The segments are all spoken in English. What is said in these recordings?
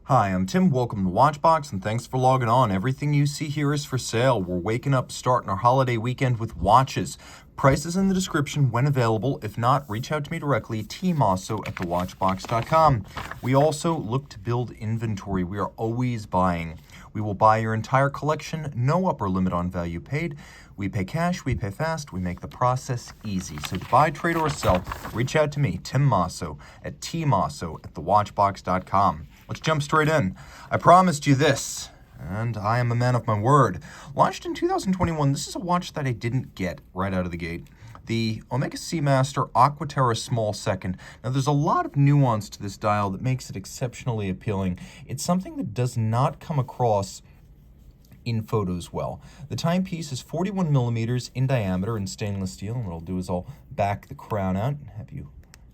Hi, I'm Tim. Welcome to Watchbox, and thanks for logging on. Everything you see here is for sale. We're waking up, starting our holiday weekend with watches. Prices in the description when available. If not, reach out to me directly, tmosso at thewatchbox.com. We also look to build inventory. We are always buying. We will buy your entire collection, no upper limit on value paid. We pay cash, we pay fast, we make the process easy. So to buy, trade, or sell, reach out to me, Tim Mosso, at tmosso at thewatchbox.com. Let's jump straight in. I promised you this, and I am a man of my word. Launched in 2021, this is a watch that I didn't get right out of the gate. The Omega Seamaster Aquaterra Small Second. Now, there's a lot of nuance to this dial that makes it exceptionally appealing. It's something that does not come across in photos well. The timepiece is 41 millimeters in diameter in stainless steel, and what I'll do is I'll back the crown out and have you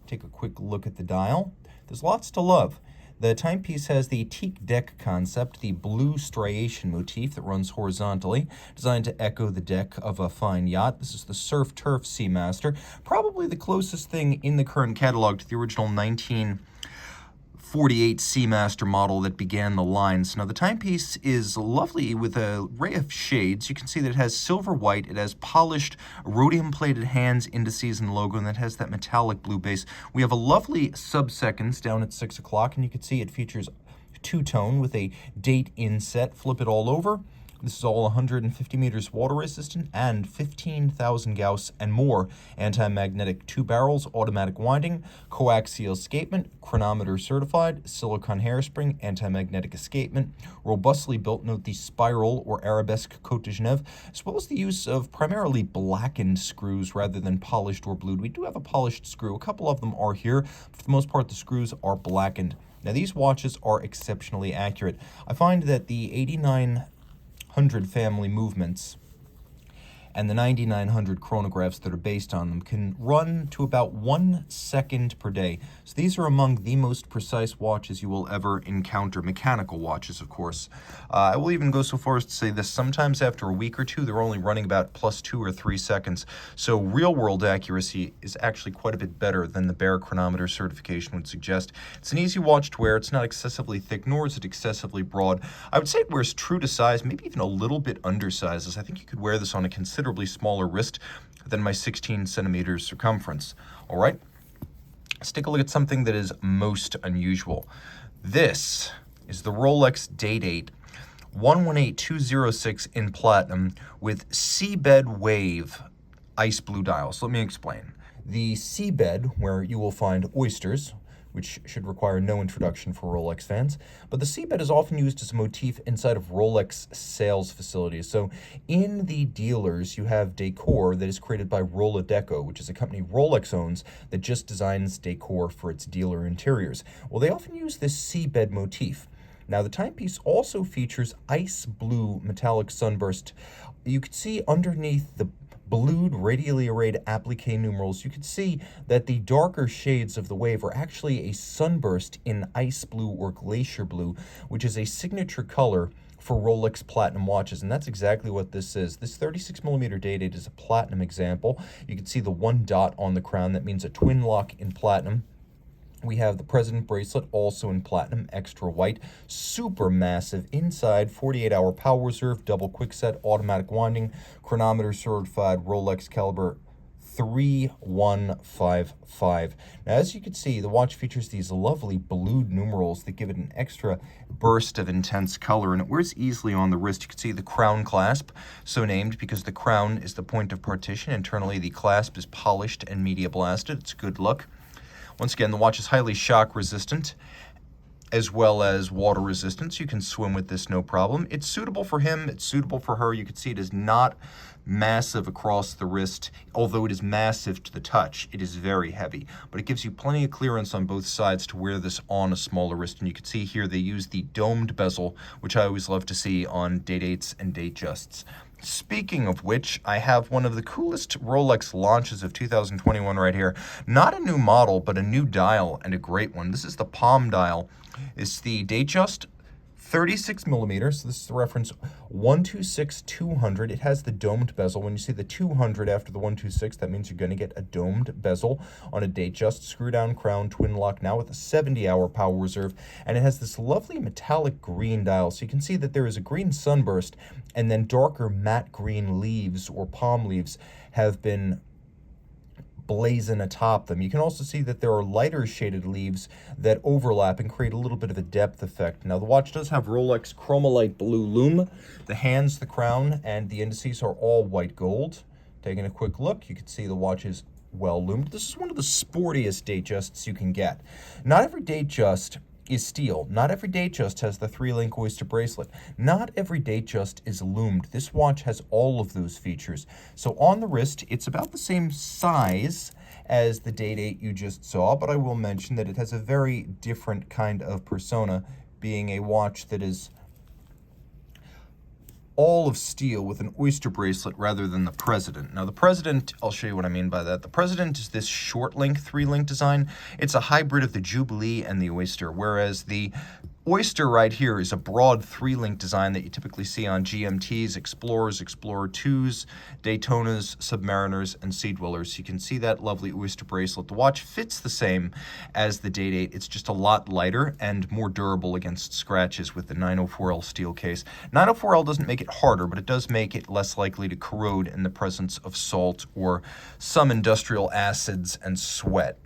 take a quick look at the dial. There's lots to love. The timepiece has the teak deck concept, the blue striation motif that runs horizontally, designed to echo the deck of a fine yacht. This is the Surf Turf Seamaster, probably the closest thing in the current catalog to the original 1948 Seamaster model that began the line. So now the timepiece is lovely with an array of shades. You can see that it has silver white, it has polished rhodium-plated hands, indices, and logo, and that has that metallic blue base. We have a lovely sub-seconds down at 6 o'clock, and you can see it features two-tone with a date inset. Flip it all over. This is all 150 meters water resistant and 15,000 Gauss and more anti-magnetic 2 barrels, automatic winding, coaxial escapement, chronometer certified, silicone hairspring, anti-magnetic escapement, robustly built. Note the spiral or arabesque Cote de Genève, as well as the use of primarily blackened screws rather than polished or blued. We do have a polished screw. A couple of them are here. For the most part, the screws are blackened. Now, these watches are exceptionally accurate. I find that the 8900 family movements and the 9900 chronographs that are based on them can run to about 1 second per day. So these are among the most precise watches you will ever encounter. Mechanical watches, of course. I will even go so far as to say this. Sometimes after a week or two, they're only running about +2 or 3 seconds. So real-world accuracy is actually quite a bit better than the bare chronometer certification would suggest. It's an easy watch to wear. It's not excessively thick, nor is it excessively broad. I would say it wears true to size, maybe even a little bit undersized, as I think you could wear this on a considerably smaller wrist than my 16 centimeters circumference. All right, let's take a look at something that is most unusual. This is the Rolex DayDate 118206 in platinum with seabed wave ice blue dials. Let me explain. The seabed, where you will find oysters, which should require no introduction for Rolex fans. But the seabed is often used as a motif inside of Rolex sales facilities. So in the dealers, you have decor that is created by Rolodeco, which is a company Rolex owns that just designs decor for its dealer interiors. Well, they often use this seabed motif. Now, the timepiece also features ice blue metallic sunburst. You can see underneath the blued radially arrayed applique numerals, you can see that the darker shades of the wave are actually a sunburst in ice blue or glacier blue, which is a signature color for Rolex platinum watches, and that's exactly what this is. This 36 millimeter DayDate is a platinum example. You can see the one dot on the crown. That means a twin lock in platinum. We have the President bracelet, also in platinum, extra white, super massive. Inside, 48-hour power reserve, double quickset, automatic winding, chronometer certified, Rolex caliber 3155. Now, as you can see, the watch features these lovely blued numerals that give it an extra burst of intense color, and it wears easily on the wrist. You can see the crown clasp, so named because the crown is the point of partition. Internally, the clasp is polished and media blasted. It's a good look. Once again, the watch is highly shock resistant as well as water resistant. You can swim with this no problem. It's suitable for him. It's suitable for her. You can see it is not massive across the wrist. Although it is massive to the touch, it is very heavy. But it gives you plenty of clearance on both sides to wear this on a smaller wrist. And you can see here they use the domed bezel, which I always love to see on DayDates and Datejusts. Speaking of which, I have one of the coolest Rolex launches of 2021 right here. Not a new model, but a new dial, and a great one. This is the Palm dial. It's the Datejust 36 millimeters. So this is the reference 126-200. It has the domed bezel. When you see the 200 after the 126, that means you're going to get a domed bezel on a Datejust screw-down crown twin lock now with a 70-hour power reserve. And it has this lovely metallic green dial. So you can see that there is a green sunburst, and then darker matte green leaves or palm leaves have been blazon atop them. You can also see that there are lighter shaded leaves that overlap and create a little bit of a depth effect. Now the watch does have Rolex Chromolite Blue Lume. The hands, the crown, and the indices are all white gold. Taking a quick look, you can see the watch is well lumed. This is one of the sportiest Datejusts you can get. Not every Datejust is steel. Not every Datejust has the 3-link oyster bracelet. Not every Datejust is loomed. This watch has all of those features. So on the wrist, it's about the same size as the DayDate you just saw, but I will mention that it has a very different kind of persona, being a watch that is all of steel with an oyster bracelet rather than the President. Now the President, I'll show you what I mean by that. The President is this short link, 3-link design. It's a hybrid of the Jubilee and the oyster, whereas the oyster right here is a broad 3-link design that you typically see on GMTs, Explorers, Explorer 2s, Daytonas, Submariners, and Sea Dwellers. You can see that lovely oyster bracelet. The watch fits the same as the DayDate. It's just a lot lighter and more durable against scratches with the 904L steel case. 904L doesn't make it harder, but it does make it less likely to corrode in the presence of salt or some industrial acids and sweat.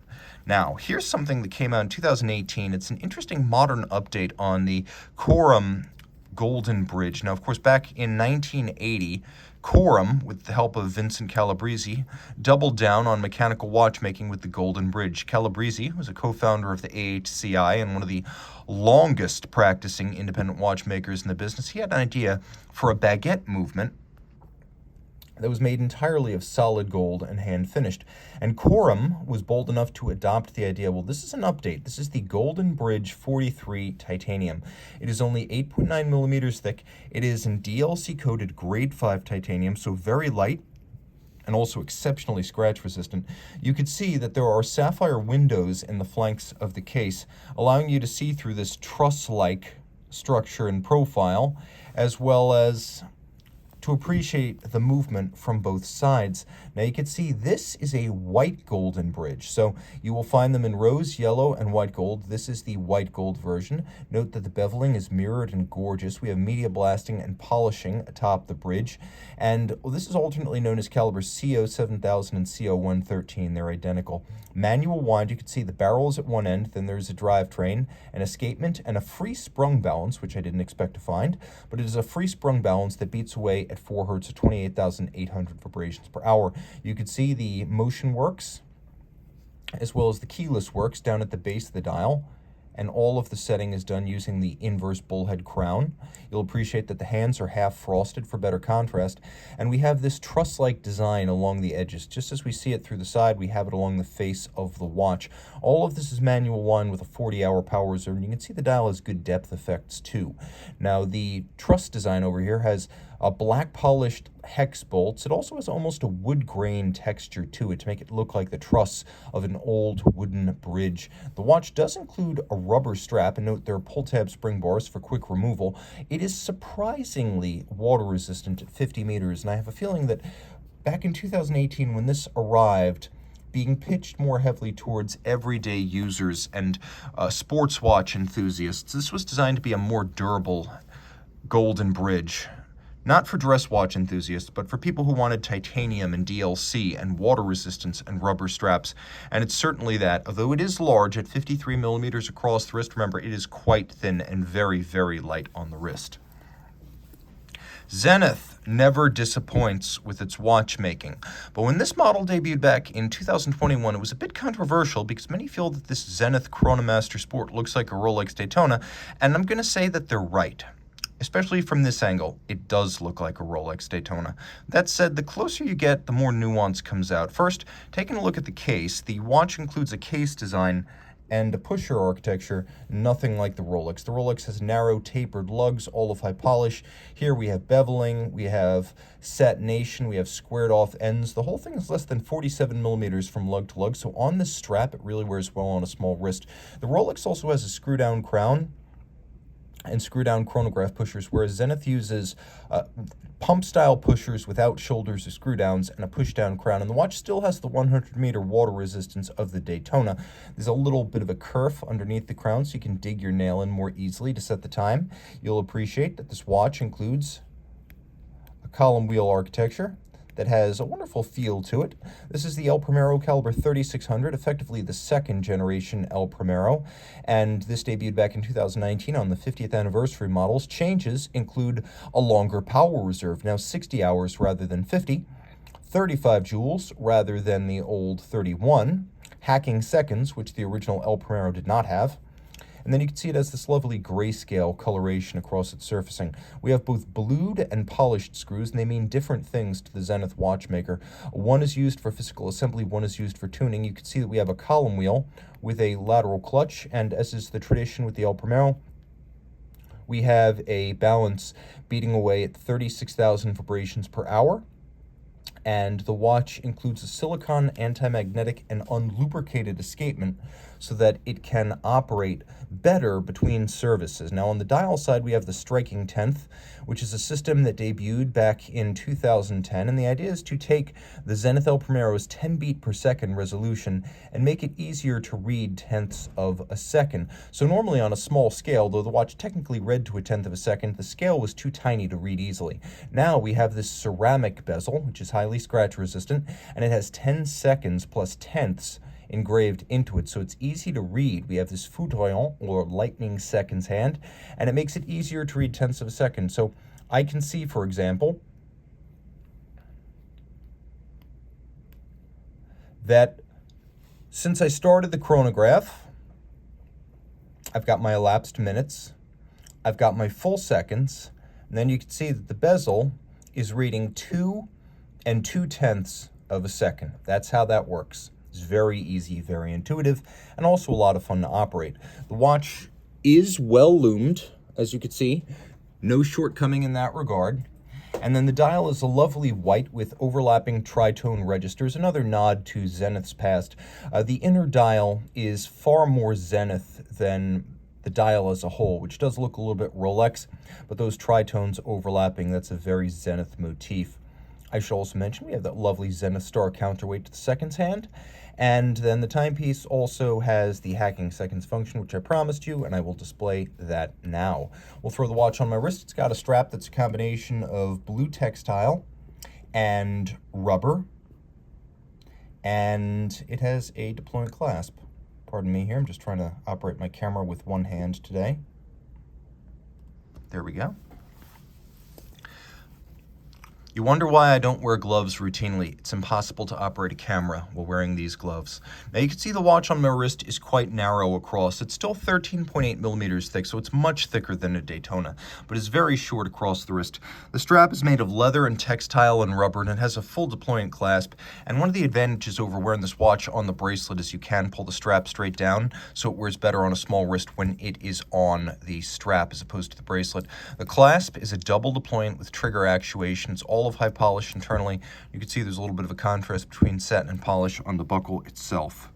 Now, here's something that came out in 2018. It's an interesting modern update on the Quorum Golden Bridge. Now, of course, back in 1980, Quorum, with the help of Vincent Calabrese, doubled down on mechanical watchmaking with the Golden Bridge. Calabrese was a co-founder of the AHCI and one of the longest practicing independent watchmakers in the business. He had an idea for a baguette movement that was made entirely of solid gold and hand-finished. And Quorum was bold enough to adopt the idea, well, this is an update. This is the Golden Bridge 43 titanium. It is only 8.9 millimeters thick. It is in DLC-coated grade 5 titanium, so very light and also exceptionally scratch-resistant. You could see that there are sapphire windows in the flanks of the case, allowing you to see through this truss-like structure and profile, as well as to appreciate the movement from both sides. Now you can see this is a white golden bridge. So you will find them in rose, yellow, and white gold. This is the white gold version. Note that the beveling is mirrored and gorgeous. We have media blasting and polishing atop the bridge. And this is alternately known as calibers CO7000 and CO113. They're identical. Manual wind, you can see the barrel is at one end, then there's a drivetrain, an escapement, and a free sprung balance, which I didn't expect to find, but it is a free sprung balance that beats away at 4 hertz at 28,800 vibrations per hour. You can see the motion works as well as the keyless works down at the base of the dial, and all of the setting is done using the inverse bullhead crown. You'll appreciate that the hands are half frosted for better contrast, and we have this truss-like design along the edges. Just as we see it through the side, we have it along the face of the watch. All of this is manual one with a 40-hour power reserve, and you can see the dial has good depth effects too. Now, the truss design over here has a black polished hex bolts. It also has almost a wood grain texture to it to make it look like the truss of an old wooden bridge. The watch does include a rubber strap, and note there are pull tab spring bars for quick removal. It is surprisingly water resistant at 50 meters, and I have a feeling that back in 2018 when this arrived, being pitched more heavily towards everyday users and sports watch enthusiasts, this was designed to be a more durable golden bridge. Not for dress watch enthusiasts, but for people who wanted titanium and DLC and water resistance and rubber straps. And it's certainly that. Although it is large at 53 millimeters across the wrist, remember, it is quite thin and very, very light on the wrist. Zenith never disappoints with its watchmaking. But when this model debuted back in 2021, it was a bit controversial because many feel that this Zenith Chronomaster Sport looks like a Rolex Daytona, and I'm going to say that they're right. Especially from this angle, it does look like a Rolex Daytona. That said, the closer you get, the more nuance comes out. First, taking a look at the case, the watch includes a case design and a pusher architecture, nothing like the Rolex. The Rolex has narrow, tapered lugs, all of high polish. Here we have beveling, we have satination, we have squared off ends. The whole thing is less than 47 millimeters from lug to lug, so on this strap, it really wears well on a small wrist. The Rolex also has a screw-down crown and screw-down chronograph pushers, whereas Zenith uses pump-style pushers without shoulders or screw-downs and a push-down crown. And the watch still has the 100-meter water resistance of the Daytona. There's a little bit of a kerf underneath the crown, so you can dig your nail in more easily to set the time. You'll appreciate that this watch includes a column wheel architecture that has a wonderful feel to it. This is the El Primero caliber 3600, effectively the second generation El Primero, and this debuted back in 2019 on the 50th anniversary models. Changes include a longer power reserve, now 60 hours rather than 50, 35 joules rather than the old 31, hacking seconds, which the original El Primero did not have. And then you can see it has this lovely grayscale coloration across its surfacing. We have both blued and polished screws, and they mean different things to the Zenith watchmaker. One is used for physical assembly, one is used for tuning. You can see that we have a column wheel with a lateral clutch, and as is the tradition with the El Primero, we have a balance beating away at 36,000 vibrations per hour. And the watch includes a silicon, anti-magnetic, and unlubricated escapement so that it can operate better between services. Now, on the dial side, we have the striking 10th, which is a system that debuted back in 2010, and the idea is to take the Zenith El Primero's 10 beat per second resolution and make it easier to read tenths of a second. So normally on a small scale, though the watch technically read to a tenth of a second, the scale was too tiny to read easily. Now we have this ceramic bezel, which is highly scratch resistant, and it has 10 seconds plus tenths engraved into it, so it's easy to read. We have this foudroyant, or lightning seconds hand, and it makes it easier to read tenths of a second. So I can see, for example, that since I started the chronograph, I've got my elapsed minutes, I've got my full seconds, and then you can see that the bezel is reading 2 2/10 of a second. That's how that works. It's very easy, very intuitive, and also a lot of fun to operate. The watch is well loomed, as you can see. No shortcoming in that regard. And then the dial is a lovely white with overlapping tritone registers, another nod to Zenith's past. The inner dial is far more Zenith than the dial as a whole, which does look a little bit Rolex, but those tritones overlapping, that's a very Zenith motif. I should also mention we have that lovely Zenith star counterweight to the seconds hand. And then the timepiece also has the hacking seconds function, which I promised you, and I will display that now. We'll throw the watch on my wrist. It's got a strap that's a combination of blue textile and rubber, and it has a deployment clasp. Pardon me here, I'm just trying to operate my camera with one hand today. There we go. You wonder why I don't wear gloves routinely. It's impossible to operate a camera while wearing these gloves. Now you can see the watch on my wrist is quite narrow across. It's still 13.8 millimeters thick, so it's much thicker than a Daytona, but it's very short across the wrist. The strap is made of leather and textile and rubber, and it has a full deployment clasp. And one of the advantages over wearing this watch on the bracelet is you can pull the strap straight down, so it wears better on a small wrist when it is on the strap as opposed to the bracelet. The clasp is a double deployment with trigger actuation. It's all of high polish internally. You can see there's a little bit of a contrast between satin and polish on the buckle itself.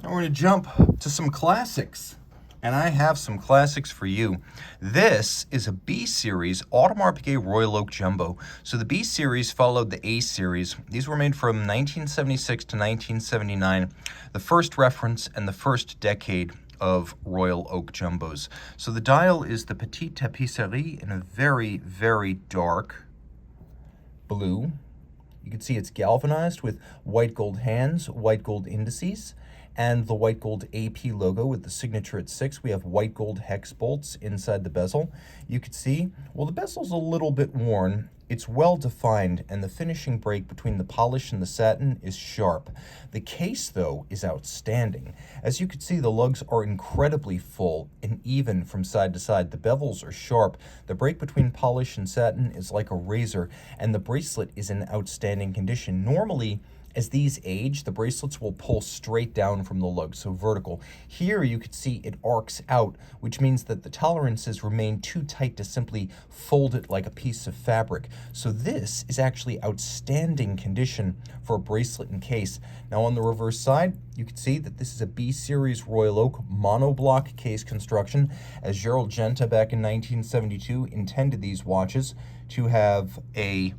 Now we're going to jump to some classics, and I have some classics for you. This is a B Series Audemars Piguet Royal Oak Jumbo. So the B Series followed the A Series. These were made from 1976 to 1979, the first reference and the first decade of Royal Oak Jumbos. So the dial is the Petite Tapisserie in a very, very dark blue. You can see it's galvanized with white gold hands, white gold indices, and the white gold AP logo with the signature at 6. We have white gold hex bolts inside the bezel. You can see, well, the bezel's a little bit worn. It's well defined, and the finishing break between the polish and the satin is sharp. The case, though, is outstanding. As you can see, the lugs are incredibly full and even from side to side. The bevels are sharp. The break between polish and satin is like a razor, and the bracelet is in outstanding condition. Normally, As these age, the bracelets will pull straight down from the lug, so vertical. Here you could see it arcs out, which means that the tolerances remain too tight to simply fold it like a piece of fabric. So this is actually outstanding condition for a bracelet and case. Now on the reverse side, you can see that this is a B-Series Royal Oak monoblock case construction, as Gerald Genta back in 1972 intended these watches to have a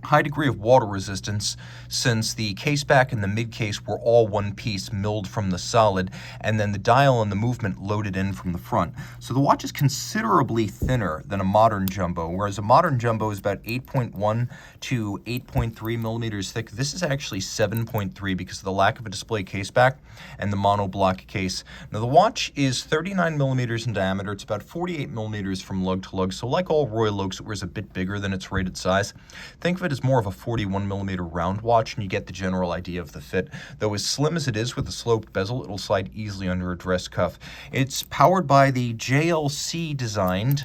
high degree of water resistance, since the case back and the mid case were all one piece milled from the solid, and then the dial and the movement loaded in from the front. So the watch is considerably thinner than a modern jumbo, whereas a modern jumbo is about 8.1 to 8.3 millimeters thick. This is actually 7.3 because of the lack of a display case back and the monoblock case. Now the watch is 39 millimeters in diameter. It's about 48 millimeters from lug to lug. So like all Royal Oaks, it wears a bit bigger than its rated size. Think of it as more of a 41 millimeter round watch, and you get the general idea of the fit. Though as slim as it is with a sloped bezel, it'll slide easily under a dress cuff. It's powered by the JLC designed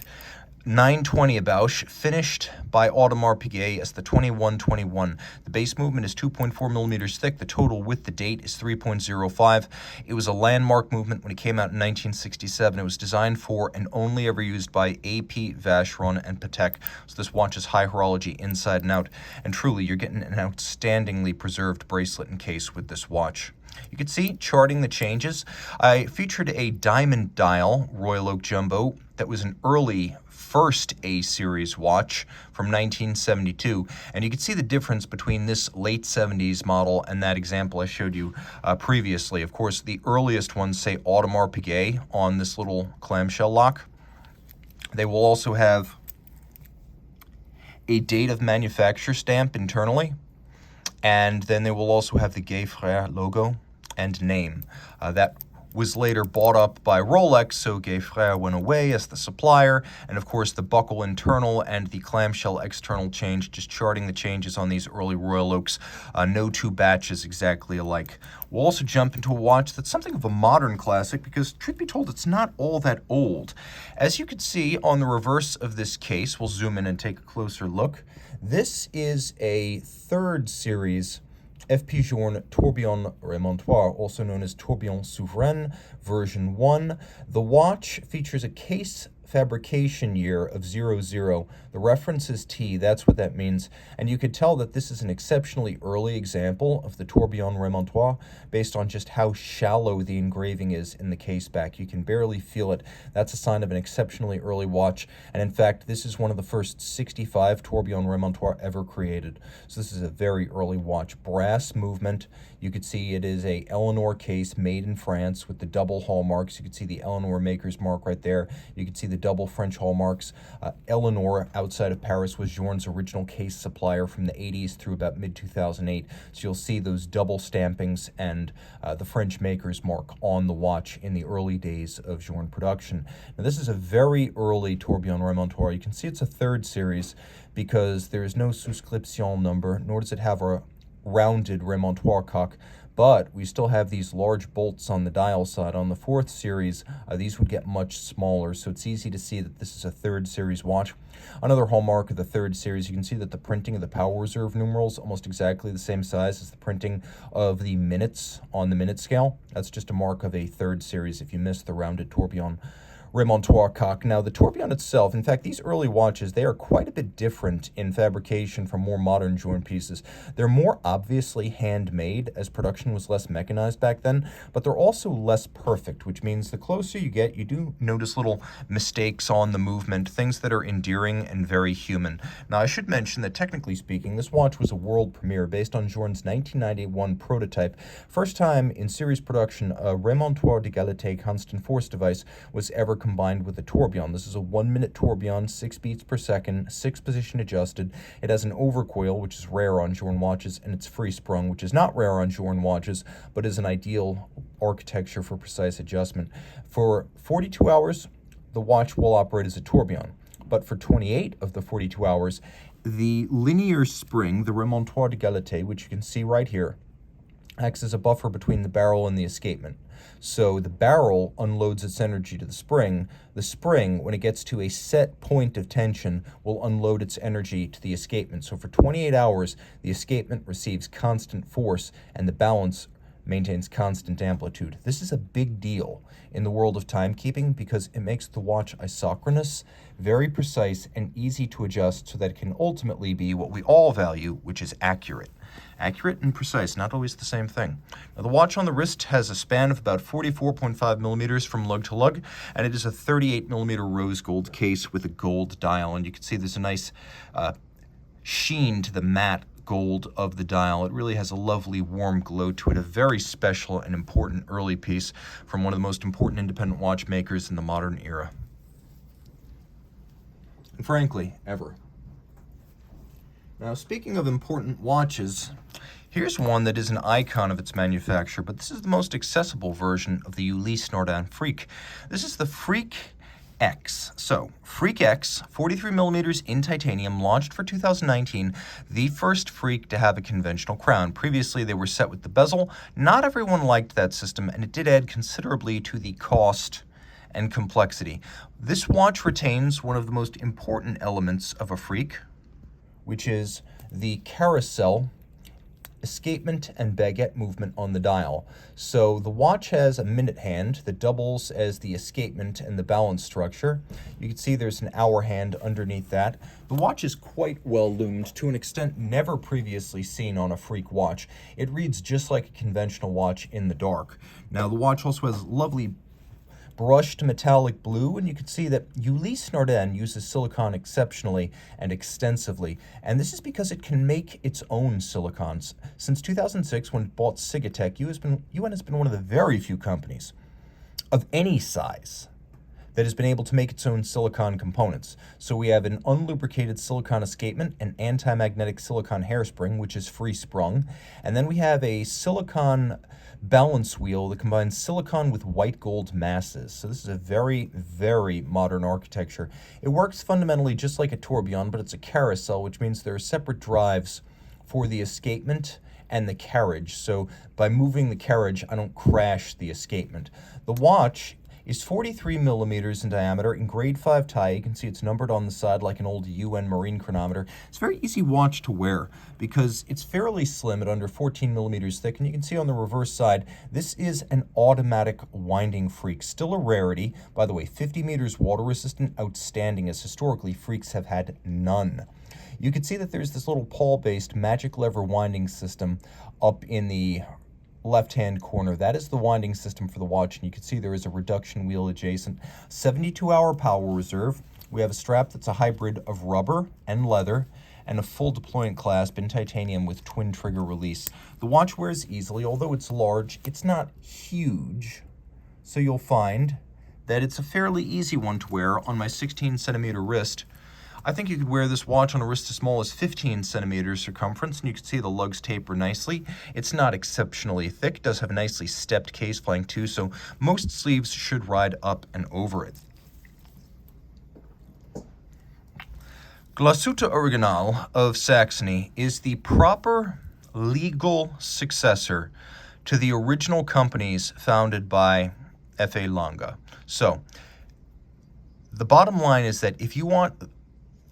920 Bausch, finished by Audemars Piguet as the 2121. The base movement is 2.4 millimeters thick. The total with the date is 3.05. It was a landmark movement when it came out in 1967. It was designed for and only ever used by AP, Vacheron, and Patek. So this watch is high horology inside and out. And truly, you're getting an outstandingly preserved bracelet and case with this watch. You can see charting the changes. I featured a diamond dial Royal Oak Jumbo that was an early first A-series watch from 1972, and you can see the difference between this late 70s model and that example I showed you previously. Of course, the earliest ones say Audemars Piguet on this little clamshell lock. They will also have a date of manufacture stamp internally, and then they will also have the Gay Frère logo and name. That was later bought up by Rolex, so Gay Frère went away as the supplier, and of course the buckle internal and the clamshell external change, just charting the changes on these early Royal Oaks. No two batches exactly alike. We'll also jump into a watch that's something of a modern classic because, truth be told, it's not all that old. As you can see on the reverse of this case, we'll zoom in and take a closer look. This is a 3rd series FP Jorn Tourbillon Remontoire, also known as Tourbillon Souverain, version 1. The watch features a case fabrication year of 00. The reference is T, that's what that means. And you could tell that this is an exceptionally early example of the Tourbillon Remontoire based on just how shallow the engraving is in the case back. You can barely feel it. That's a sign of an exceptionally early watch. And in fact, this is one of the first 65 Tourbillon Remontoire ever created. So this is a very early watch. Brass movement. You could see it is a Eleanor case made in France with the double hallmarks. You could see the Eleanor maker's mark right there. You could see the double French hallmarks. Eleanor, outside of Paris, was Jorn's original case supplier from the 80s through about mid-2008. So you'll see those double stampings and the French maker's mark on the watch in the early days of Jorn production. Now this is a very early Tourbillon Remontoire. You can see it's a 3rd series because there is no souscription number, nor does it have a rounded remontoire cock, but we still have these large bolts on the dial side. On the 4th series, these would get much smaller, so it's easy to see that this is a 3rd series watch. Another hallmark of the 3rd series, you can see that the printing of the power reserve numerals almost exactly the same size as the printing of the minutes on the minute scale. That's just a mark of a 3rd series if you miss the rounded tourbillon remontoire cock. Now, the tourbillon itself, in fact, these early watches, they are quite a bit different in fabrication from more modern Jorn pieces. They're more obviously handmade, as production was less mechanized back then, but they're also less perfect, which means the closer you get, you do notice little mistakes on the movement, things that are endearing and very human. Now, I should mention that technically speaking, this watch was a world premiere based on Jorn's 1991 prototype. First time in series production, a remontoire d'égalité constant force device was ever combined with a tourbillon. This is a 1-minute tourbillon, 6 beats per second, 6-position adjusted. It has an overcoil, which is rare on Jorn watches, and it's free sprung, which is not rare on Jorn watches, but is an ideal architecture for precise adjustment. For 42 hours, the watch will operate as a tourbillon, but for 28 of the 42 hours, the linear spring, the remontoire d'égalité, which you can see right here, acts as a buffer between the barrel and the escapement. So the barrel unloads its energy to the spring. The spring, when it gets to a set point of tension, will unload its energy to the escapement. So for 28 hours, the escapement receives constant force and the balance maintains constant amplitude. This is a big deal in the world of timekeeping because it makes the watch isochronous, very precise, and easy to adjust so that it can ultimately be what we all value, which is accurate. Accurate and precise, not always the same thing. Now, the watch on the wrist has a span of about 44.5 millimeters from lug to lug, and it is a 38 millimeter rose gold case with a gold dial. And you can see there's a nice sheen to the matte gold of the dial. It really has a lovely warm glow to it, a very special and important early piece from one of the most important independent watchmakers in the modern era. And frankly, ever. Now, speaking of important watches, here's one that is an icon of its manufacturer, but this is the most accessible version of the Ulysse Nardin Freak. This is the Freak X. So, Freak X, 43 millimeters in titanium, launched for 2019, the first Freak to have a conventional crown. Previously, they were set with the bezel. Not everyone liked that system, and it did add considerably to the cost and complexity. This watch retains one of the most important elements of a Freak, which is the carousel, escapement, and baguette movement on the dial. So the watch has a minute hand that doubles as the escapement and the balance structure. You can see there's an hour hand underneath that. The watch is quite well loomed to an extent never previously seen on a Freak watch. It reads just like a conventional watch in the dark. Now, the watch also has lovely brushed metallic blue, and you can see that Ulysse Nardin uses silicon exceptionally and extensively, and this is because it can make its own silicons. Since 2006, when it bought Sigatech, UN has been one of the very few companies of any size that has been able to make its own silicon components. So we have an unlubricated silicon escapement, an anti-magnetic silicon hairspring, which is free sprung, and then we have a silicon balance wheel that combines silicon with white gold masses. So this is a very, very modern architecture. It works fundamentally just like a tourbillon, but it's a carousel, which means there are separate drives for the escapement and the carriage. So by moving the carriage, I don't crash the escapement. The watch is 43 millimeters in diameter in grade 5 tie. You can see it's numbered on the side like an old UN marine chronometer. It's a very easy watch to wear because it's fairly slim at under 14 millimeters thick, and you can see on the reverse side, this is an automatic winding Freak. Still a rarity. By the way, 50 meters water resistant, outstanding, as historically Freaks have had none. You can see that there's this little pawl-based magic lever winding system up in the left-hand corner. That is the winding system for the watch, and you can see there is a reduction wheel adjacent. 72-hour power reserve. We have a strap that's a hybrid of rubber and leather, and a full deployant clasp in titanium with twin trigger release. The watch wears easily. Although it's large, it's not huge, so you'll find that it's a fairly easy one to wear on my 16-centimeter wrist. I think you could wear this watch on a wrist as small as 15 centimeters circumference, and you can see the lugs taper nicely. It's not exceptionally thick. It does have a nicely stepped case flank too, so most sleeves should ride up and over it. Glashütte Original of Saxony is the proper legal successor to the original companies founded by F.A. Lange. So, the bottom line is that if you want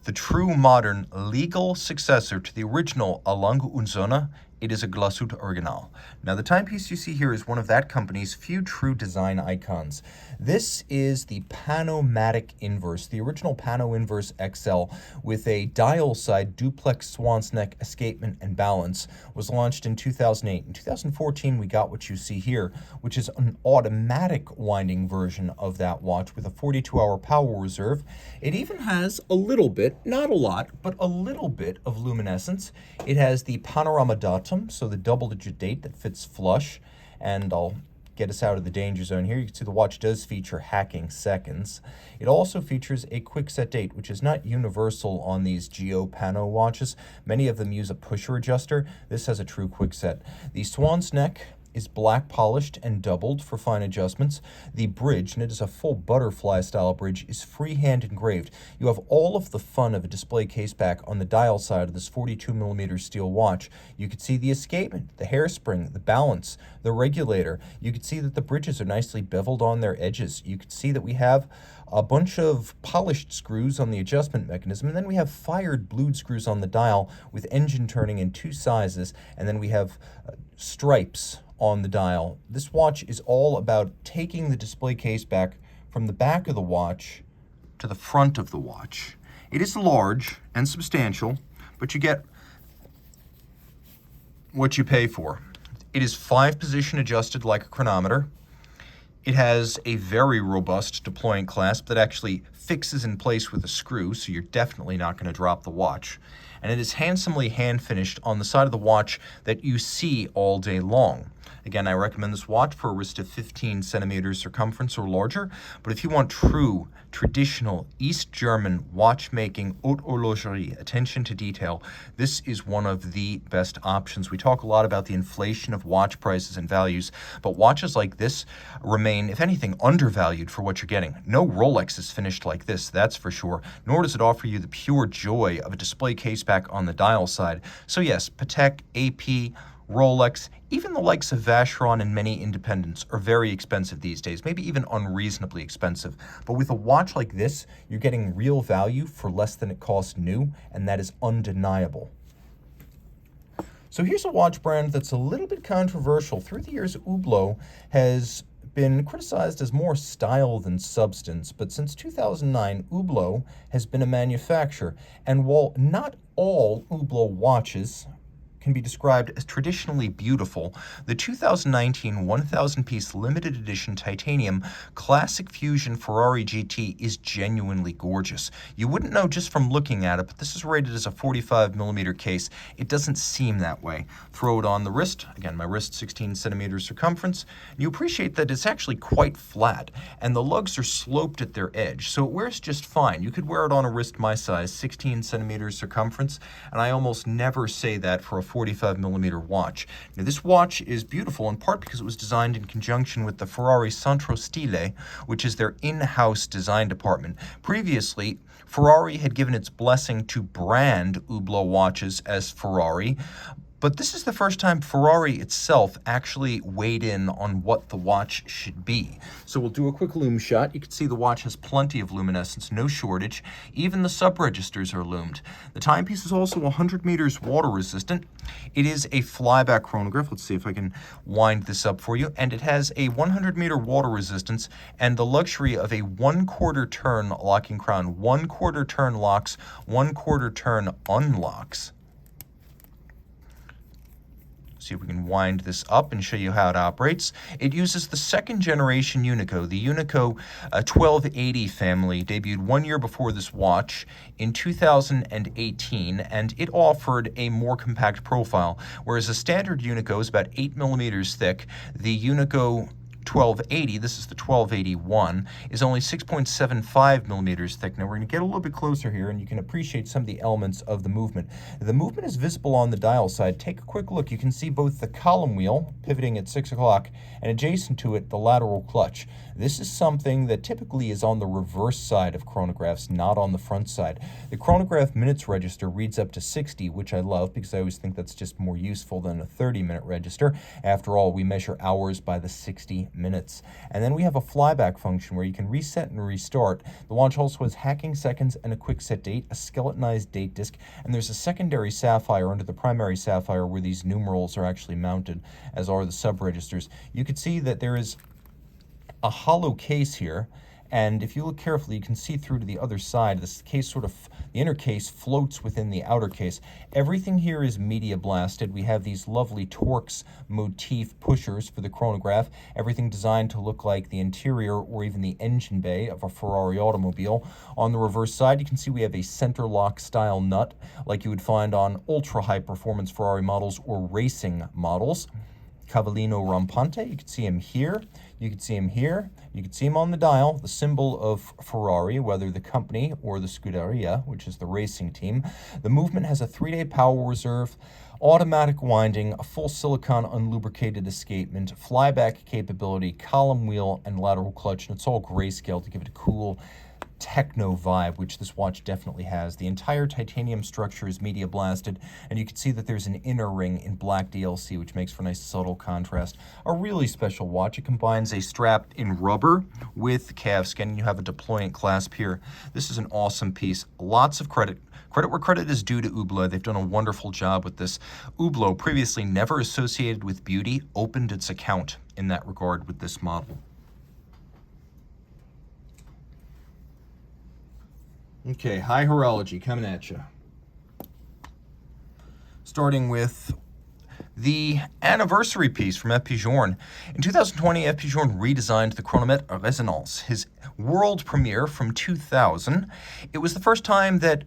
the true modern legal successor to the original A. Lange und Söhne, it is a Glashütte Original. Now, the timepiece you see here is one of that company's few true design icons. This is the Panomatic Inverse, the original Pano Inverse XL with a dial-side duplex swan's neck escapement and balance, was launched in 2008. In 2014, we got what you see here, which is an automatic winding version of that watch with a 42-hour power reserve. It even has a little bit, not a lot, but a little bit of luminescence. It has the panorama datum, so the double-digit date that fits flush, and I'll get us out of the danger zone here. You can see the watch does feature hacking seconds. It also features a quick set date, which is not universal on these Geo Pano watches. Many of them use a pusher adjuster. This has a true quick set. The swan's neck is black polished and doubled for fine adjustments. The bridge, and it is a full butterfly style bridge, is freehand engraved. You have all of the fun of a display case back on the dial side of this 42mm steel watch. You can see the escapement, the hairspring, the balance, the regulator. You can see that the bridges are nicely beveled on their edges. You can see that we have a bunch of polished screws on the adjustment mechanism, and then we have fired blued screws on the dial with engine turning in 2 sizes, and then we have stripes on the dial. This watch is all about taking the display case back from the back of the watch to the front of the watch. It is large and substantial, but you get what you pay for. It is 5-position adjusted like a chronometer. It has a very robust deploying clasp that actually fixes in place with a screw, so you're definitely not going to drop the watch. And it is handsomely hand-finished on the side of the watch that you see all day long. Again, I recommend this watch for a wrist of 15 centimeters circumference or larger, but if you want true, traditional East German watchmaking haute horlogerie, attention to detail, this is one of the best options. We talk a lot about the inflation of watch prices and values, but watches like this remain, if anything, undervalued for what you're getting. No Rolex is finished like this, that's for sure, nor does it offer you the pure joy of a display case back on the dial side. So yes, Patek, AP, Rolex, even the likes of Vacheron and many independents are very expensive these days, maybe even unreasonably expensive. But with a watch like this, you're getting real value for less than it costs new, and that is undeniable. So here's a watch brand that's a little bit controversial. Through the years, Hublot has been criticized as more style than substance, but since 2009, Hublot has been a manufacturer, and while not all Hublot watches can be described as traditionally beautiful, the 2019 1,000-piece limited edition titanium Classic Fusion Ferrari GT is genuinely gorgeous. You wouldn't know just from looking at it, but this is rated as a 45mm case. It doesn't seem that way. Throw it on the wrist. Again, my wrist 16 centimeters circumference. You appreciate that it's actually quite flat, and the lugs are sloped at their edge, so it wears just fine. You could wear it on a wrist my size, 16 centimeters circumference, and I almost never say that for a 45mm watch. Now, this watch is beautiful in part because it was designed in conjunction with the Ferrari Centro Stile, which is their in-house design department. Previously, Ferrari had given its blessing to brand Hublot watches as Ferrari, but this is the first time Ferrari itself actually weighed in on what the watch should be. So we'll do a quick lume shot. You can see the watch has plenty of luminescence, no shortage. Even the sub-registers are lumed. The timepiece is also 100 meters water resistant. It is a flyback chronograph. Let's see if I can wind this up for you. And it has a 100-meter water resistance and the luxury of a 1/4 turn locking crown. 1/4 turn locks, 1/4 turn unlocks. See if we can wind this up and show you how it operates. It uses the 2nd generation Unico. The Unico 1280 family debuted 1 year before this watch in 2018, and it offered a more compact profile. Whereas a standard Unico is about 8mm thick, the Unico 1280, this is the 1281, is only 6.75mm thick. Now we're going to get a little bit closer here and you can appreciate some of the elements of the movement. The movement is visible on the dial side. Take a quick look. You can see both the column wheel pivoting at 6 o'clock and adjacent to it the lateral clutch. This is something that typically is on the reverse side of chronographs, not on the front side. The chronograph minutes register reads up to 60, which I love because I always think that's just more useful than a 30-minute register. After all, we measure hours by the 60 minutes. And then we have a flyback function where you can reset and restart. The watch also has hacking seconds and a quick set date, a skeletonized date disc, and there's a secondary sapphire under the primary sapphire where these numerals are actually mounted, as are the sub-registers. You can see that there is a hollow case here, and if you look carefully, you can see through to the other side. This case the inner case floats within the outer case. Everything here is media blasted. We have these lovely Torx motif pushers for the chronograph. Everything designed to look like the interior or even the engine bay of a Ferrari automobile. On the reverse side, you can see we have a center lock style nut like you would find on ultra high performance Ferrari models or racing models. Cavallino Rampante, you can see him here, you can see him here, you can see him on the dial, the symbol of Ferrari, whether the company or the Scuderia, which is the racing team. The movement has a 3-day power reserve. automatic winding, a full silicone unlubricated escapement, flyback capability, column wheel, and lateral clutch, and it's all grayscale to give it a cool techno vibe, which this watch definitely has. The entire titanium structure is media blasted, and you can see that there's an inner ring in black DLC, which makes for a nice subtle contrast. A really special watch. It combines a strap in rubber with calfskin. You have a deployant clasp here. This is an awesome piece. Lots of credit. Credit where credit is due to Hublot. They've done a wonderful job with this. Hublot, previously never associated with beauty, opened its account in that regard with this model. Okay, high horology coming at you. Starting with the anniversary piece from FP Jorn. In 2020, FP Jorn redesigned the Chronomatic Resonance, his world premiere from 2000. It was the first time that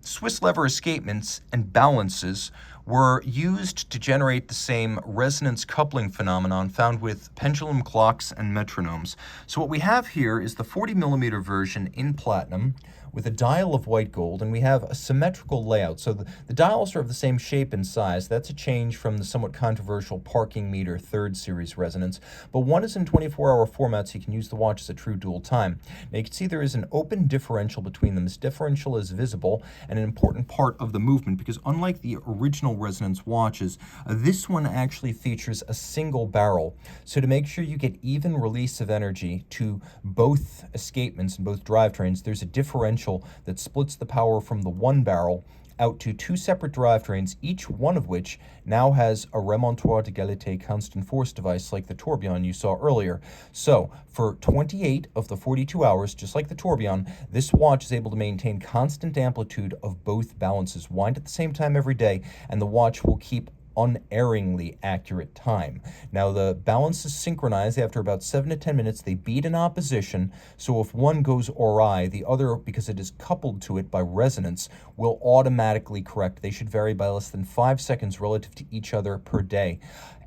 Swiss lever escapements and balances were used to generate the same resonance coupling phenomenon found with pendulum clocks and metronomes. So what we have here is the 40mm version in platinum with a dial of white gold, and we have a symmetrical layout. So the dials are of the same shape and size. That's a change from the somewhat controversial parking meter 3rd series resonance, but one is in 24-hour format, so you can use the watch as a true dual time. Now you can see there is an open differential between them. This differential is visible and an important part of the movement, because unlike the original resonance watches, this one actually features a single barrel. So to make sure you get even release of energy to both escapements and both drivetrains, there's a differential that splits the power from the one barrel out to two separate drivetrains, each one of which now has a remontoir d'égalité constant force device like the tourbillon you saw earlier. So for 28 of the 42 hours, just like the tourbillon, this watch is able to maintain constant amplitude of both balances, wind at the same time every day, and the watch will keep unerringly accurate time. Now the balance is synchronized after about 7 to 10 minutes. They beat in opposition, so if one goes awry, the other, because it is coupled to it by resonance, will automatically correct. They should vary by less than 5 seconds relative to each other per day.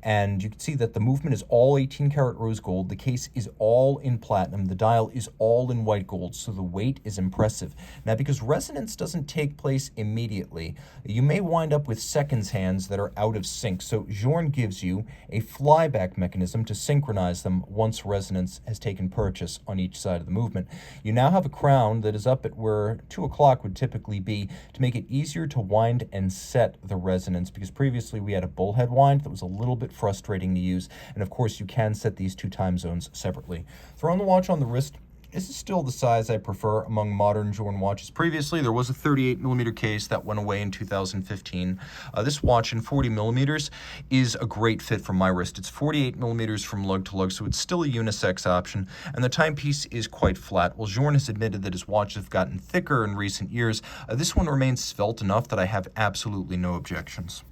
And you can see that the movement is all 18-karat rose gold. The case is all in platinum. The dial is all in white gold, so the weight is impressive. Now, because resonance doesn't take place immediately, you may wind up with seconds hands that are out of sync. So Jorn gives you a flyback mechanism to synchronize them once resonance has taken purchase on each side of the movement. You now have a crown that is up at where 2 o'clock would typically be to make it easier to wind and set the resonance, because previously we had a bullhead wind that was a little bit frustrating to use, and of course you can set these 2 time zones separately. Throwing the watch on the wrist, this is still the size I prefer among modern Jorn watches. Previously, there was a 38mm case that went away in 2015. This watch in 40mm is a great fit for my wrist. It's 48mm from lug to lug, so it's still a unisex option, and the timepiece is quite flat. While Jorn has admitted that his watches have gotten thicker in recent years, this one remains svelte enough that I have absolutely no objections.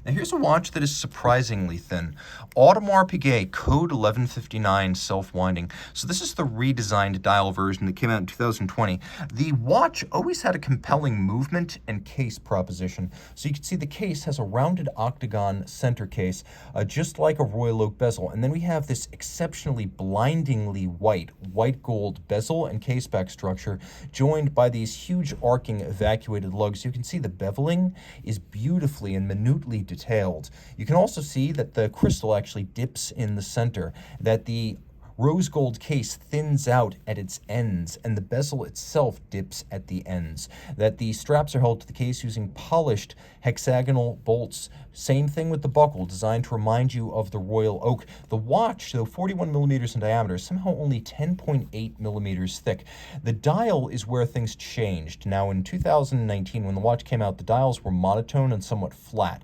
Now here's a watch that is surprisingly thin. Audemars Piguet Code 1159 self-winding. So this is the redesigned dial version that came out in 2020. The watch always had a compelling movement and case proposition. So you can see the case has a rounded octagon center case, just like a Royal Oak bezel. And then we have this exceptionally blindingly white gold bezel and caseback structure, joined by these huge arcing evacuated lugs. You can see the beveling is beautifully and minutely detailed. You can also see that the crystal actually dips in the center, that the rose gold case thins out at its ends, and the bezel itself dips at the ends, that the straps are held to the case using polished hexagonal bolts. Same thing with the buckle, designed to remind you of the Royal Oak. The watch, though 41mm in diameter, is somehow only 10.8mm thick. The dial is where things changed. Now in 2019, when the watch came out, the dials were monotone and somewhat flat.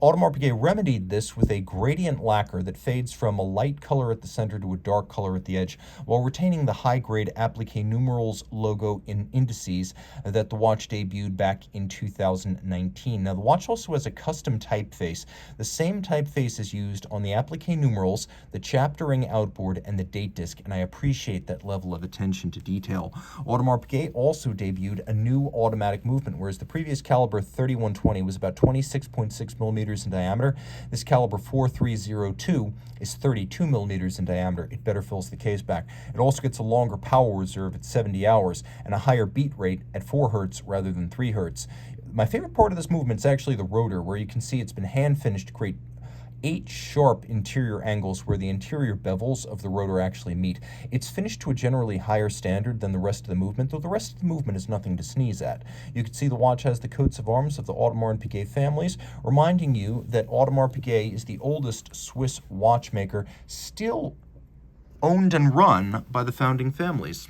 Audemars Piguet remedied this with a gradient lacquer that fades from a light color at the center to a dark color at the edge, while retaining the high-grade applique numerals logo in indices that the watch debuted back in 2019. Now, the watch also has a custom typeface. The same typeface is used on the applique numerals, the chapter ring outboard, and the date disc, and I appreciate that level of attention to detail. Audemars Piguet also debuted a new automatic movement, whereas the previous caliber 3120 was about 26.6mm in diameter. This caliber 4302 is 32mm in diameter. It better fills the case back. It also gets a longer power reserve at 70 hours and a higher beat rate at 4 Hz rather than 3 Hz. My favorite part of this movement is actually the rotor, where you can see it's been hand finished to create 8 sharp interior angles where the interior bevels of the rotor actually meet. It's finished to a generally higher standard than the rest of the movement, though the rest of the movement is nothing to sneeze at. You can see the watch has the coats of arms of the Audemars and Piguet families, reminding you that Audemars Piguet is the oldest Swiss watchmaker still owned and run by the founding families.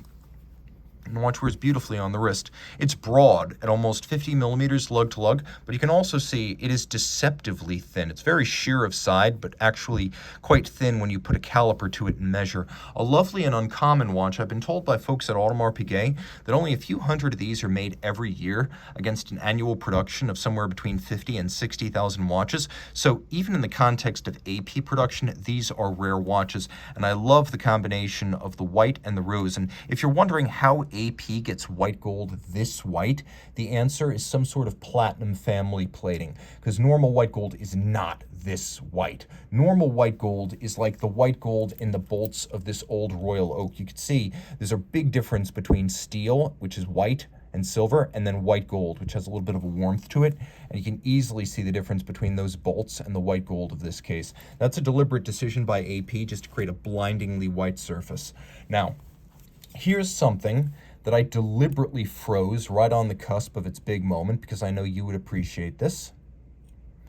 And the watch wears beautifully on the wrist. It's broad at almost 50 millimeters lug to lug, but you can also see it is deceptively thin. It's very sheer of side, but actually quite thin when you put a caliper to it and measure. A lovely and uncommon watch. I've been told by folks at Audemars Piguet that only a few hundred of these are made every year against an annual production of somewhere between 50 and 60,000 watches. So even in the context of AP production, these are rare watches, and I love the combination of the white and the rose. And if you're wondering how AP gets white gold this white, the answer is some sort of platinum family plating, because normal white gold is not this white. Normal white gold is like the white gold in the bolts of this old Royal Oak. You can see there's a big difference between steel, which is white and silver, and then white gold, which has a little bit of a warmth to it, and you can easily see the difference between those bolts and the white gold of this case. That's a deliberate decision by AP just to create a blindingly white surface. Now, here's something that I deliberately froze right on the cusp of its big moment because I know you would appreciate this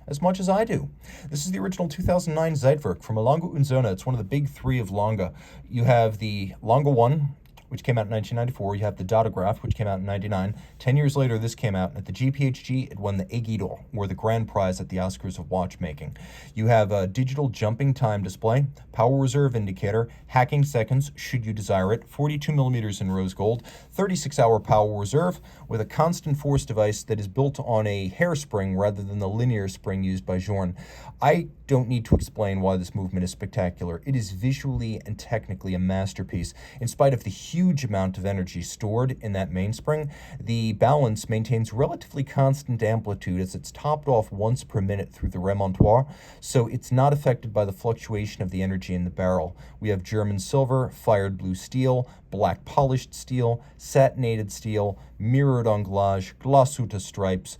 as much as I do. This is the original 2009 Zeitwerk from Lange und Söhne. It's one of the big three of Lange. You have the Lange 1, which came out in 1994. You have the Datejust, which came out in 99. 10 years later, this came out. At the GPHG, it won the Aiguille d'Or, or the grand prize at the Oscars of watchmaking. You have a digital jumping time display, power reserve indicator, hacking seconds, should you desire it, 42 millimeters in rose gold, 36-hour power reserve, with a constant force device that is built on a hairspring rather than the linear spring used by Jorn. I don't need to explain why this movement is spectacular. It is visually and technically a masterpiece. In spite of the huge amount of energy stored in that mainspring, the balance maintains relatively constant amplitude as it's topped off once per minute through the remontoir, so it's not affected by the fluctuation of the energy in the barrel. We have German silver, fired blue steel, black polished steel, satinated steel, mirrored anglage, glasuta stripes.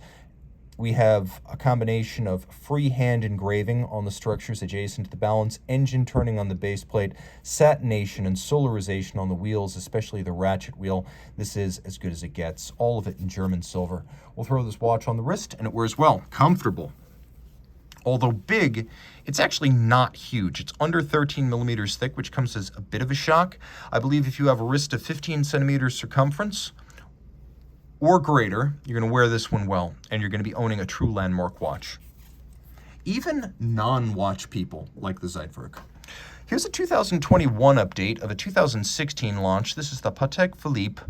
We have a combination of freehand engraving on the structures adjacent to the balance, engine turning on the base plate, satination and solarization on the wheels, especially the ratchet wheel. This is as good as it gets. All of it in German silver. We'll throw this watch on the wrist, and it wears well. Comfortable. Although big, it's actually not huge. It's under 13 millimeters thick, which comes as a bit of a shock. I believe if you have a wrist of 15 centimeters circumference, or greater, you're going to wear this one well, and you're going to be owning a true landmark watch. Even non-watch people like the Zeitwerk. Here's a 2021 update of a 2016 launch. This is the Patek Philippe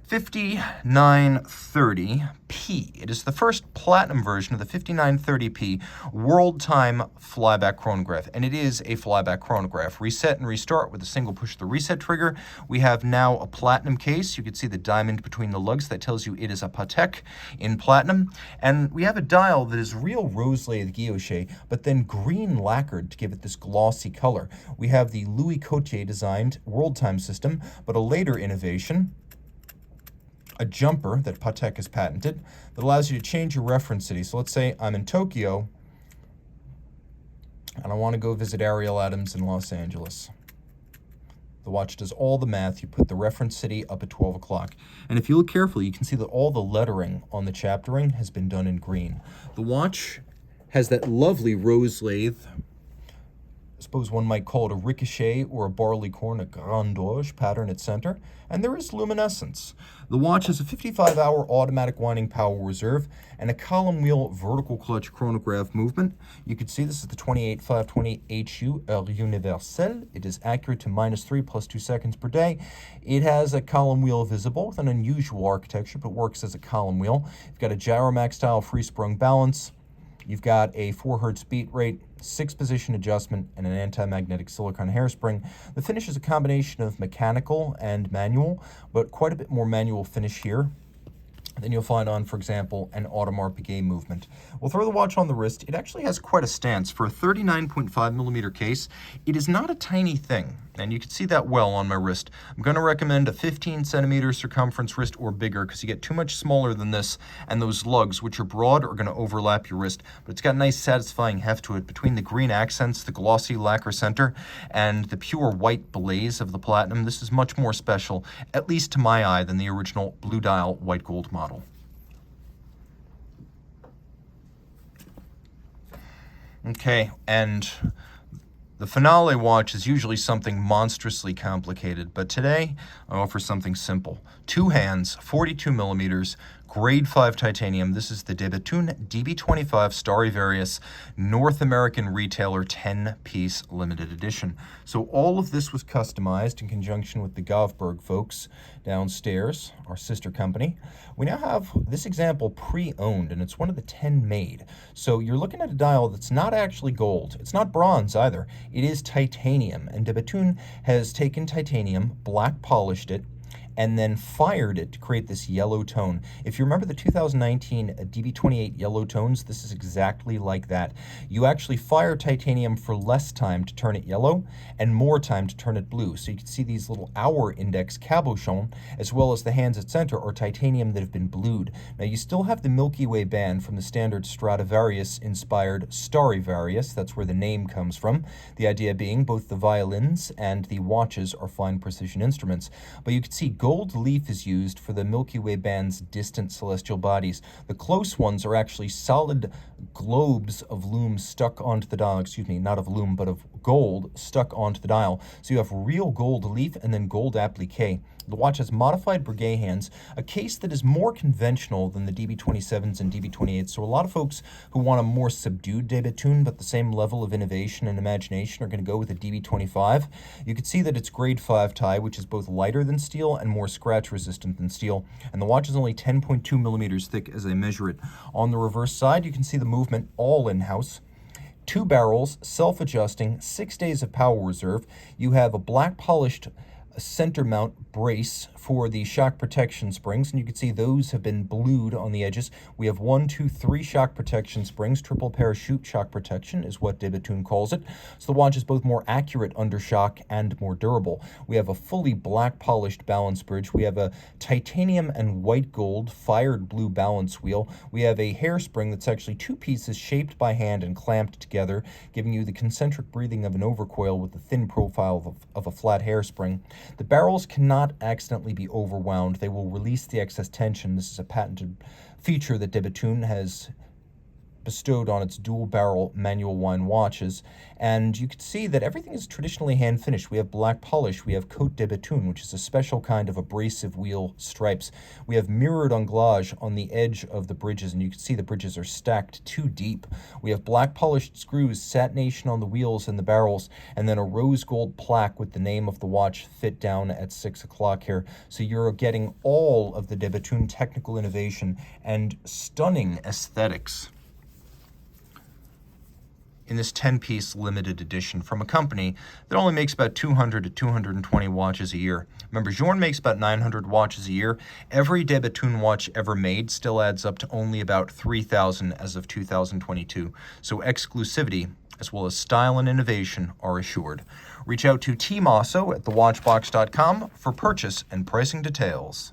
5930P. It is the first platinum version of the 5930P world time flyback chronograph, and it is a flyback chronograph. Reset and restart with a single push of the reset trigger. We have now a platinum case. You can see the diamond between the lugs that tells you it is a Patek in platinum, and we have a dial that is real rose lathe guilloche, but then green lacquered to give it this glossy color. We have the Louis Coutier designed world time system, but a later innovation, a jumper that Patek has patented that allows you to change your reference city. So let's say I'm in Tokyo and I want to go visit Ariel Adams in Los Angeles. The watch does all the math. You put the reference city up at 12 o'clock. And if you look carefully, you can see that all the lettering on the chapter ring has been done in green. The watch has that lovely rose lathe, I suppose one might call it a ricochet or a barleycorn, a grand orge pattern at center, and there is luminescence. The watch has a 55-hour automatic winding power reserve and a column wheel vertical clutch chronograph movement. You can see this is the 28520 HU Heure Universelle. It is accurate to -3 plus 2 seconds per day. It has a column wheel visible with an unusual architecture, but works as a column wheel. You've got a Gyromax style free-sprung balance. You've got a 4 hertz beat rate, 6-position adjustment, and an anti-magnetic silicone hairspring. The finish is a combination of mechanical and manual, but quite a bit more manual finish here. than you'll find on, for example, an Audemars Piguet movement. We'll throw the watch on the wrist. It actually has quite a stance. For a 39.5 millimeter case, it is not a tiny thing, and you can see that well on my wrist. I'm going to recommend a 15 centimeter circumference wrist or bigger, because you get too much smaller than this, and those lugs, which are broad, are going to overlap your wrist. But it's got a nice satisfying heft to it between the green accents, the glossy lacquer center, and the pure white blaze of the platinum. This is much more special, at least to my eye, than the original blue dial white gold model. Okay, and the finale watch is usually something monstrously complicated, but today I offer something simple. 2 hands, 42 millimeters, grade 5 titanium. This is the De Bethune DB25 Starry Various North American Retailer 10-piece limited edition. So all of this was customized in conjunction with the Govberg folks downstairs, our sister company. We now have this example pre-owned, and it's one of the 10 made. So you're looking at a dial that's not actually gold. It's not bronze either. It is titanium, and De Bethune has taken titanium, black polished it, and then fired it to create this yellow tone. If you remember the 2019 DB28 yellow tones, this is exactly like that. You actually fire titanium for less time to turn it yellow and more time to turn it blue. So you can see these little hour index cabochons, as well as the hands at center, are titanium that have been blued. Now you still have the Milky Way band from the standard Stradivarius inspired Starry Various. That's where the name comes from. The idea being both the violins and the watches are fine precision instruments. But you can see gold leaf is used for the Milky Way band's distant celestial bodies. The close ones are actually solid globes of lume stuck onto the dial, excuse me, not of lume, but of gold stuck onto the dial. So you have real gold leaf and then gold applique. The watch has modified Breguet hands, a case that is more conventional than the DB27s and DB28s. So a lot of folks who want a more subdued De Bethune but the same level of innovation and imagination are going to go with a DB25. You can see that it's grade 5 tie, which is both lighter than steel and more scratch resistant than steel. And the watch is only 10.2 millimeters thick as I measure it. On the reverse side, you can see the movement all in-house. 2 barrels, self-adjusting, 6 days of power reserve. You have a black polished center mount brace for the shock protection springs, and you can see those have been blued on the edges. We have 1, 2, 3 shock protection springs. Triple parachute shock protection is what De Bethune calls it. So the watch is both more accurate under shock and more durable. We have a fully black polished balance bridge. We have a titanium and white gold fired blue balance wheel. We have a hairspring that's actually 2 pieces shaped by hand and clamped together, giving you the concentric breathing of an overcoil with the thin profile of a flat hairspring. The barrels cannot accidentally be overwound. They will release the excess tension. This is a patented feature that De Bethune has bestowed on its dual barrel manual wine watches, and you can see that everything is traditionally hand finished. We have black polish, we have Côte de Bethune, which is a special kind of abrasive wheel stripes. We have mirrored anglage on the edge of the bridges, and you can see the bridges are stacked 2 deep. We have black polished screws, satination on the wheels and the barrels, and then a rose gold plaque with the name of the watch fit down at 6 o'clock here. So you're getting all of the De Bethune technical innovation and stunning aesthetics in this 10-piece limited edition from a company that only makes about 200 to 220 watches a year. Remember, Jorn makes about 900 watches a year. Every De Bethune watch ever made still adds up to only about 3,000 as of 2022. So exclusivity, as well as style and innovation, are assured. Reach out to tmosso at thewatchbox.com for purchase and pricing details.